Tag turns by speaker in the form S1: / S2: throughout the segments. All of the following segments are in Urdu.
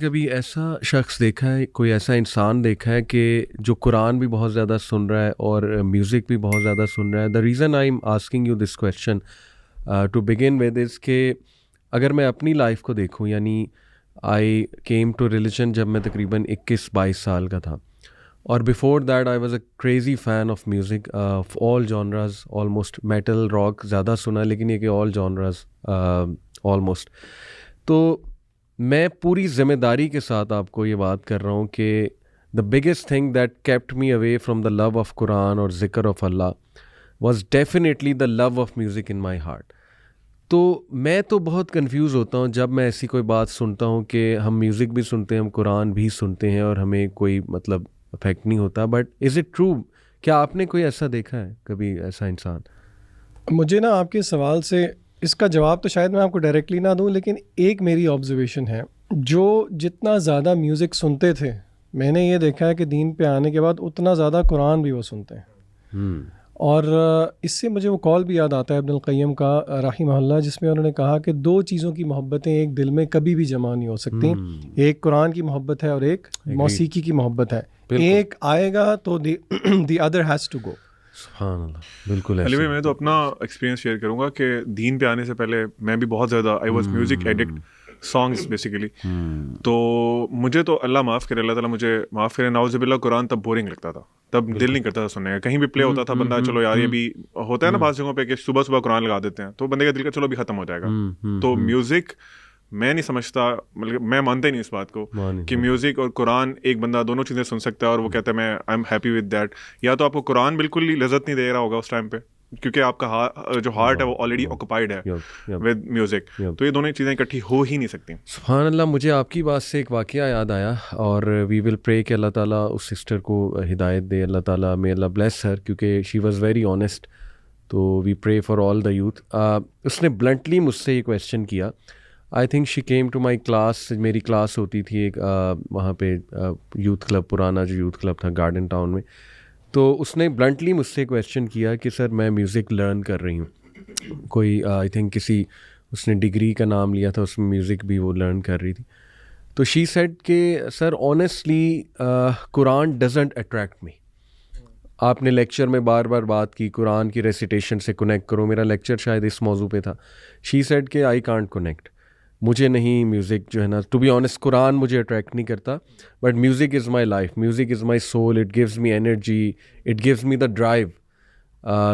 S1: کبھی ایسا شخص دیکھا ہے, کوئی ایسا انسان دیکھا ہے کہ جو قرآن بھی بہت زیادہ سن رہا ہے اور میوزک بھی بہت زیادہ سن رہا ہے؟ The reason I am asking you this question to begin with is کہ اگر میں اپنی لائف کو دیکھوں, یعنی آئی کیم ٹو ریلیجن جب میں تقریباً 21-22 سال کا تھا, اور before that I was a crazy fan of music of all جانراز, almost metal rock زیادہ سنا, لیکن یہ کہ آل جانراز آلموسٹ. تو میں پوری ذمہ داری کے ساتھ آپ کو یہ بات کر رہا ہوں کہ the biggest thing that kept me away from the love of Quran اور ذکر of Allah was definitely the love of music in my heart. تو میں تو بہت کنفیوز ہوتا ہوں جب میں ایسی کوئی بات سنتا ہوں کہ ہم میوزک بھی سنتے ہیں, ہم قرآن بھی سنتے ہیں اور ہمیں کوئی مطلب افیکٹ نہیں ہوتا. But is it true? کیا آپ نے کوئی ایسا دیکھا ہے کبھی, ایسا انسان؟
S2: مجھے نا آپ کے سوال سے اس کا جواب تو شاید میں آپ کو ڈائریکٹلی نہ دوں, لیکن ایک میری آبزرویشن ہے, جو جتنا زیادہ میوزک سنتے تھے میں نے یہ دیکھا ہے کہ دین پہ آنے کے بعد اتنا زیادہ قرآن بھی وہ سنتے ہیں. اور اس سے مجھے وہ کال بھی یاد آتا ہے ابن القیم کا رحمہ اللہ, جس میں انہوں نے کہا کہ دو چیزوں کی محبتیں ایک دل میں کبھی بھی جمع نہیں ہو سکتی, ایک قرآن کی محبت ہے اور ایک موسیقی کی محبت ہے. ایک آئے گا تو the other has to go.
S1: سبحان اللہ, بالکل.
S3: علی بھائی میں تو اپنا ایکسپیرینس شیئر کروں گا کہ دین پہ آنے سے پہلے میں بھی بہت زیادہ I was music addict, songs basically. تو مجھے تو اللہ معاف کرے, اللہ تعالیٰ مجھے معاف کرے, نعوذ باللہ, قرآن تب بورنگ لگتا تھا, تب دل نہیں کرتا تھا سننے کا. کہیں بھی پلے ہوتا تھا بندہ چلو یار یہ بھی ہوتا ہے نا بعض جگہوں پہ کہ صبح صبح قرآن لگا دیتے ہیں تو بندے کا دل کا چلو بھی ختم ہو جائے گا. تو میوزک میں نہیں سمجھتا, مطلب میں مانتا ہی نہیں اس بات کو کہ میوزک اور قرآن ایک بندہ دونوں چیزیں سن سکتا ہے اور وہ کہتا ہے میں I am happy with that. یا تو آپ کو قرآن بالکل ہی لذت نہیں دے رہا ہوگا اس ٹائم پہ, کیونکہ آپ کا جو ہارٹ ہے وہ آلریڈی آکوپائڈ ہے ود میوزک. تو یہ دونوں چیزیں اکٹھی ہو ہی نہیں سکتی.
S1: سبحان اللہ. مجھے آپ کی بات سے ایک واقعہ یاد آیا, اور وی ول پرے کہ اللہ تعالیٰ اس سسٹر کو ہدایت دے, اللہ تعالیٰ میں اللہ بلیس ہر, کیونکہ شی واز ویری آنیسٹ. تو وی pray for all the youth. اس نے بلنٹلی مجھ سے یہ کویشچن کیا. I think she came to my class, میری کلاس ہوتی تھی ایک وہاں پہ یوتھ کلب, پرانا جو یوتھ کلب تھا گارڈن ٹاؤن میں. تو اس نے بلنٹلی مجھ سے کویشچن کیا کہ سر میں میوزک لرن کر رہی ہوں, کوئی آئی تھنک کسی اس نے ڈگری کا نام لیا تھا, اس میں میوزک بھی وہ لرن کر رہی تھی. تو شی سیڈ کہ سر آنیسٹلی قرآن ڈزنٹ اٹریکٹ می. آپ نے لیکچر میں بار بار بات کی قرآن کی ریسیٹیشن سے کنیکٹ کرو, میرا لیکچر شاید اس موضوع پہ تھا. شی سیڈ کہ آئی کانٹ کنیکٹ, مجھے نہیں میوزک جو ہے نا, ٹو بی آنیسٹ قرآن مجھے اٹریکٹ نہیں کرتا, but music is my life, music is my soul, it gives me energy, it gives me the drive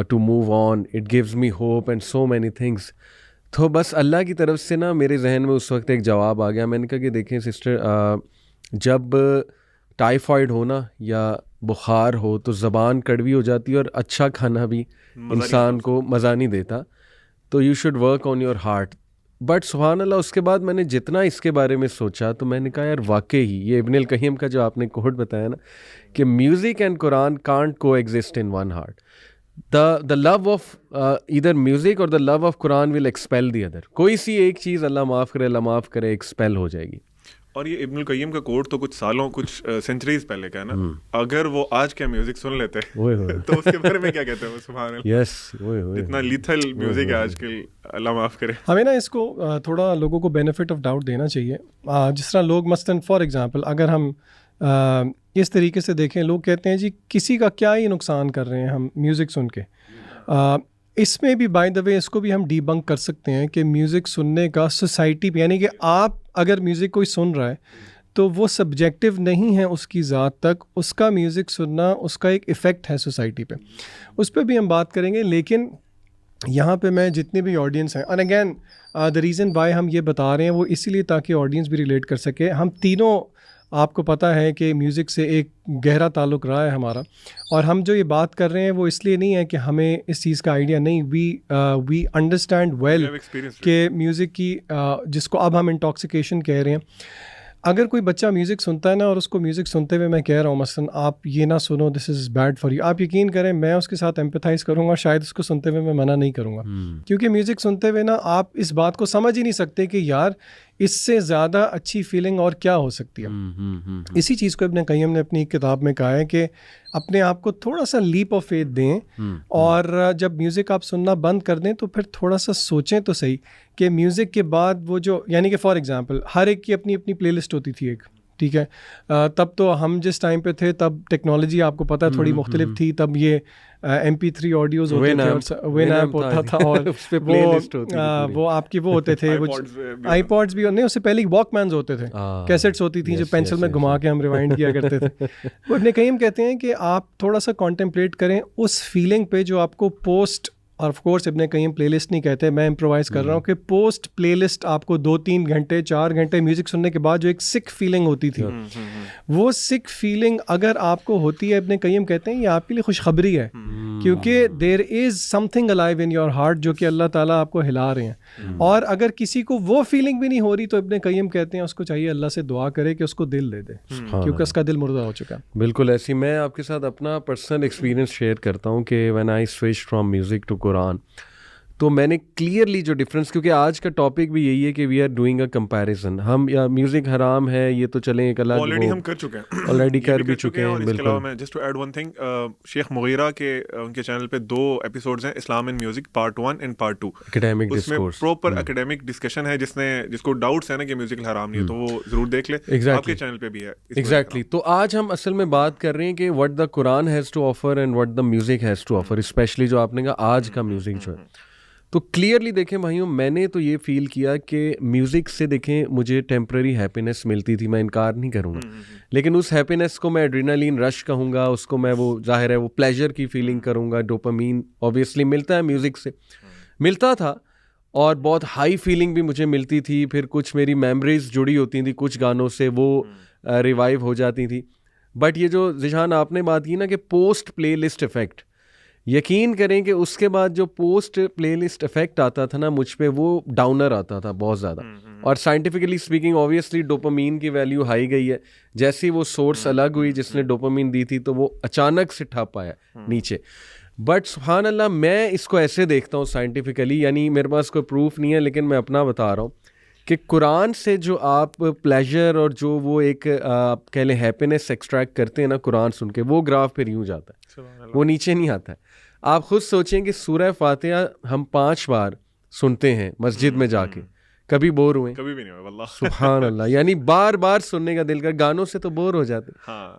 S1: to move on, it gives me hope and so many things. تو بس اللہ کی طرف سے نا میرے ذہن میں اس وقت ایک جواب آ گیا. میں نے کہا کہ دیکھیں سسٹر, جب ٹائیفائڈ ہو نا یا بخار ہو تو زبان کڑوی ہو جاتی ہے, اور اچھا کھانا بھی انسان کو مزہ نہیں دیتا. تو you should work on your heart. But سبحان اللہ, اس کے بعد میں نے جتنا اس کے بارے میں سوچا تو میں نے کہا یار واقعی یہ ابن القیم کا جو آپ نے کوٹ بتایا نا کہ music and Quran can't coexist in one heart. The love of either music اور the love of Quran will expel the other. کوئی سی ایک چیز اللہ معاف کرے, اللہ معاف کرے, ایکسپیل ہو جائے گی.
S3: اور یہ ابن القیم کا کوٹ تو کچھ سالوں, کچھ سینچریز پہلے کا ہے نا. اگر وہ آج کا میوزک سن لیتے تو اس کے بارے میں کیا کہتے ہیں؟ سبحان اللہ,
S1: یس,
S3: اتنا لیتھل میوزک ہے آج کل, اللہ معاف کرے.
S2: ہمیں نا اس کو تھوڑا لوگوں کو بینیفٹ آف ڈاؤٹ دینا چاہیے. جس طرح لوگ مثلاً فار ایگزامپل اگر ہم اس طریقے سے دیکھیں, لوگ کہتے ہیں جی کسی کا کیا ہی نقصان کر رہے ہیں ہم میوزک سن کے. اس میں بھی بائی دا وے اس کو بھی ہم ڈی بنک کر سکتے ہیں کہ میوزک سننے کا سوسائٹی پہ, یعنی کہ آپ اگر میوزک کوئی سن رہا ہے تو وہ سبجیکٹیو نہیں ہے اس کی ذات تک, اس کا میوزک سننا اس کا ایک ایفیکٹ ہے سوسائٹی پہ, اس پہ بھی ہم بات کریں گے. لیکن یہاں پہ میں جتنے بھی آڈینس ہیں, and again the reason why ہم یہ بتا رہے ہیں وہ اسی لیے تاکہ آڈینس بھی ریلیٹ کر سکے. ہم تینوں, آپ کو پتہ ہے کہ میوزک سے ایک گہرا تعلق رہا ہے ہمارا, اور ہم جو یہ بات کر رہے ہیں وہ اس لیے نہیں ہے کہ ہمیں اس چیز کا آئیڈیا نہیں, وی انڈرسٹینڈ ویل کہ میوزک کی جس کو اب ہم انٹاکسیکیشن کہہ رہے ہیں. اگر کوئی بچہ میوزک سنتا ہے نا, اور اس کو میوزک سنتے ہوئے میں کہہ رہا ہوں مثلاً آپ یہ نہ سنو, دس از بیڈ فار یو, آپ یقین کریں میں اس کے ساتھ ایمپیتھائز کروں گا, شاید اس کو سنتے ہوئے میں منع نہیں کروں گا, کیونکہ میوزک سنتے ہوئے نا آپ اس بات کو سمجھ ہی نہیں سکتے کہ یار اس سے زیادہ اچھی فیلنگ اور کیا ہو سکتی ہے. اسی چیز کو ابن قیم نے اپنی ایک کتاب میں کہا ہے کہ اپنے آپ کو تھوڑا سا لیپ آف فیتھ دیں, اور جب میوزک آپ سننا بند کر دیں تو پھر تھوڑا سا سوچیں تو صحیح کہ میوزک کے بعد وہ جو, یعنی کہ فار ایگزامپل ہر ایک کی اپنی اپنی پلے لسٹ ہوتی تھی ایک, ٹھیک ہے, تب تو ہم جس ٹائم پہ تھے تب ٹیکنالوجی آپ کو پتہ تھوڑی مختلف تھی, تب یہ MP3 آڈیوز ہوتے تھے, وین ایپ ہوتا تھا, اور وہ آپ کی وہ ہوتے تھے آئی پوڈز بھی نہیں, اس سے پہلے واک مینز ہوتے تھے, کیسٹس ہوتی تھیں جو پینسل میں گھما کے ہم ریوائنڈ کیا کرتے تھے. وہ ابن قیم کہتے ہیں کہ آپ تھوڑا سا کانٹمپلیٹ کریں اس فیلنگ پہ جو آپ کو پوسٹ, اور آف کورس ابن قیم پلے لسٹ نہیں کہتے, میں امپرووائز کر رہا ہوں کہ پوسٹ پلے لسٹ آپ کو 2-3 گھنٹے 4 گھنٹے میوزک سننے کے بعد جو ایک سک فیلنگ ہوتی تھی, وہ سک فیلنگ اگر آپ کو ہوتی ہے, ابن قیم کہتے ہیں یہ آپ کے لیے خوشخبری ہے, کیونکہ there is something alive in your heart جو کہ اللہ تعالیٰ آپ کو ہلا رہے ہیں. اور اگر کسی کو وہ فیلنگ بھی نہیں ہو رہی تو ابن قیم کہتے ہیں اس کو چاہیے اللہ سے دعا کرے کہ اس کو دل دے دے, کیونکہ اس کا دل مردہ ہو چکا ہے.
S1: بالکل ایسی. میں آپ کے ساتھ اپنا پرسنل ایکسپیرینس شیئر کرتا ہوں کہ when I switch from music to Quran, تو میں نے کلیئرلی جو ڈفرینس, کیونکہ آج کا ٹاپک بھی یہی ہے کہ we are doing a comparison, ہم یا میوزک حرام ہے یہ تو چلیں ایک الگ,
S3: آلریڈی ہم کر چکے ہیں,
S1: آلریڈی کر بھی چکے ہیں.
S3: اور اس کے علاوہ میں just to add one thing, Sheikh Mughira کے ان کے چینل پہ 2 ایپیسوڈز ہیں, Islam in music part 1 and part 2,
S1: academic
S3: اس میں
S1: ڈسکورس,
S3: پراپر اکیڈیمک ڈسکشن ہے. جس کو ڈاؤٹس ہے نا کہ میوزک حرام نہیں ہے تو وہ ضرور دیکھ لے, آپ کے چینل پہ بھی ہے.
S1: ایگزیکٹلی. تو آج ہم اصل میں بات کر رہے ہیں کہ what the Quran has to offer and what the music has to offer, especially جو آپ نے کہا آج کا میوزک جو ہے. تو کلیئرلی دیکھیں بھائیوں, میں نے تو یہ فیل کیا کہ میوزک سے دیکھیں مجھے ٹیمپرری ہیپینس ملتی تھی, میں انکار نہیں کروں گا, لیکن اس ہیپینس کو میں ایڈرینالین رش کہوں گا, اس کو میں وہ ظاہر ہے وہ پلیجر کی فیلنگ کروں گا. ڈوپامین اوبیسلی ملتا ہے میوزک سے, ملتا تھا, اور بہت ہائی فیلنگ بھی مجھے ملتی تھی. پھر کچھ میری میموریز جڑی ہوتی تھیں کچھ گانوں سے, وہ ریوائیو ہو جاتی تھیں. بٹ یہ جو ذیشان آپ نے بات کی نا کہ پوسٹ پلے لسٹ افیکٹ, یقین کریں کہ اس کے بعد جو پوسٹ پلے لسٹ افیکٹ آتا تھا نا مجھ پہ, وہ ڈاؤنر آتا تھا بہت زیادہ. اور سائنٹیفکلی اسپیکنگ اوبیسلی ڈوپامین کی ویلیو ہائی گئی ہے, جیسی وہ سورس الگ ہوئی جس نے ڈوپامین دی تھی تو وہ اچانک سے ٹھپ آیا نیچے. بٹ سبحان اللہ, میں اس کو ایسے دیکھتا ہوں سائنٹیفکلی, یعنی میرے پاس کوئی پروف نہیں ہے لیکن میں اپنا بتا رہا ہوں کہ قرآن سے جو آپ پلیجر اور جو وہ ایک آپ کہہ لیں ہیپینس ایکسٹریکٹ کرتے ہیں نا قرآن سن کے, وہ گراف پھر یوں جاتا ہے, وہ نیچے نہیں آتا ہے. آپ خود سوچیں کہ سورہ فاتحہ ہم 5 بار سنتے ہیں مسجد میں جا کے, کبھی بور ہوئے؟
S3: کبھی بھی نہیں ہوئے واللہ.
S1: سبحان اللہ, یعنی بار بار سننے کا دل کر, گانوں سے تو بور ہو جاتے.